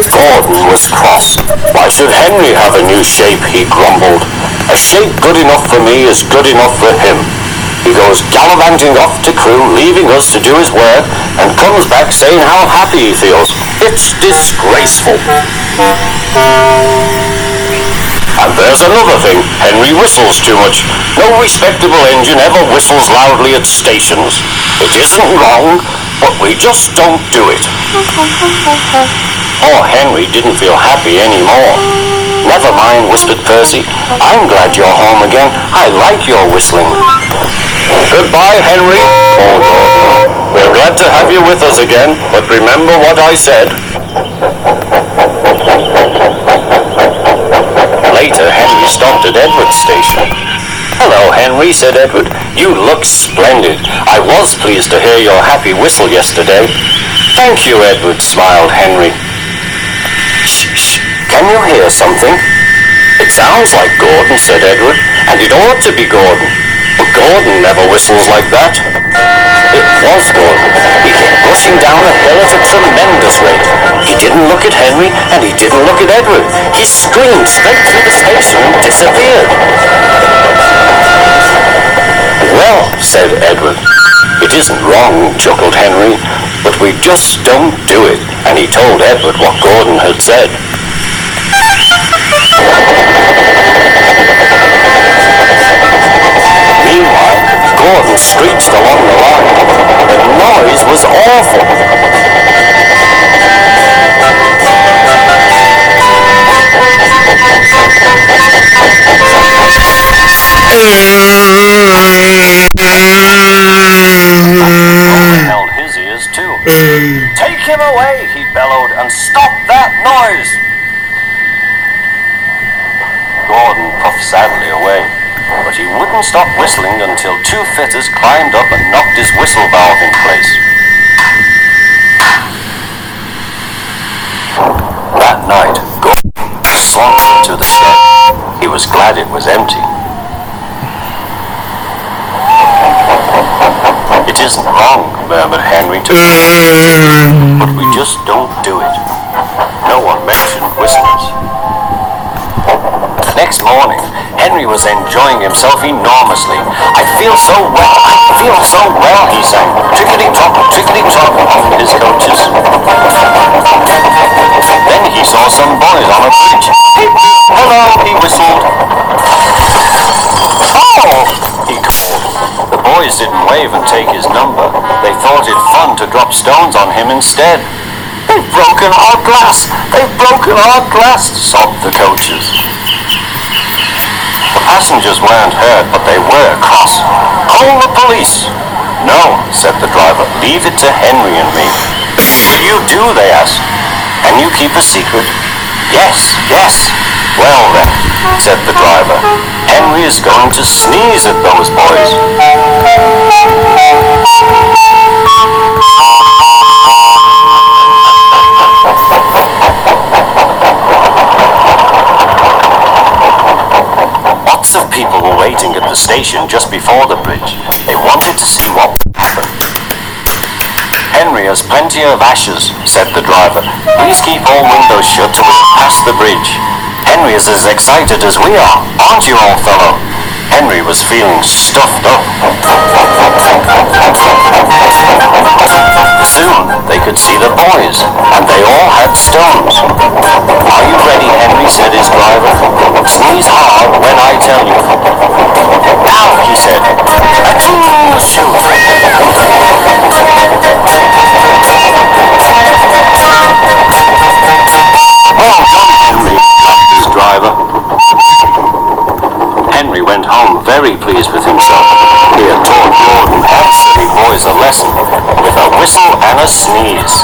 Gordon was cross. Why should Henry have a new shape, he grumbled. A shape good enough for me is good enough for him. He goes gallivanting off to Crewe, leaving us to do his work, and comes back saying how happy he feels. It's disgraceful. And there's another thing. Henry whistles too much. No respectable engine ever whistles loudly at stations. It isn't wrong, but we just don't do it. Poor Henry didn't feel happy anymore. Never mind, whispered Percy. I'm glad you're home again. I like your whistling. Goodbye, Henry. Oh, we're glad to have you with us again, but remember what I said. Later, Henry stopped at Edward's station. Hello, Henry, said Edward. You look splendid. I was pleased to hear your happy whistle yesterday. Thank you, Edward, smiled Henry. Shh, shh. Can you hear something? It sounds like Gordon, said Edward, and it ought to be Gordon. But Gordon never whistles like that. It was Gordon. He came rushing down the hill at a tremendous rate. He didn't look at Henry, and he didn't look at Edward. He screamed straight through the station and disappeared. Well, said Edward. It isn't wrong, chuckled Henry, but we just don't do it. And he told Edward what Gordon had said. Meanwhile, Gordon screeched along the line. The noise was awful. Gordon held his ears too. Take him away, he bellowed, and stop that noise. Gordon puffed sadly away. But he wouldn't stop whistling until two fitters climbed up and knocked his whistle valve in place. That night, Gordon slunk into the shed. He was glad it was empty. It isn't wrong, murmured Henry to himself, but we just don't do it. No one mentioned whistlers. Next morning, Henry was enjoying himself enormously. I feel so well, he sang. Trickety-trot, off his coaches. Then he saw some boys on a bridge. Hello, he whistled. Oh, he called. The boys didn't wave and take his number. They thought it fun to drop stones on him instead. They've broken our glass, sobbed the coaches. The passengers weren't hurt, but they were cross. Call the police. No, said the driver. Leave it to Henry and me. Will you do, they asked. Can you keep a secret? Yes. Well then, said the driver. Henry is going to sneeze at those boys. Lots of people were waiting at the station just before the bridge. They wanted to see what would happen. Henry has plenty of ashes, said the driver. Please keep all windows shut till we pass the bridge. Henry is as excited as we are, aren't you, old fellow? Henry was feeling stuffed up. Soon they could see the boys, and they all had stones. Are you ready, Henry, said his driver. Sneeze hard when I tell you. Now, he said. Achoo! Well done, Henry, laughed his driver. Henry went home very pleased with himself. He had taught Gordon and silly boys a lesson with a whistle and a sneeze.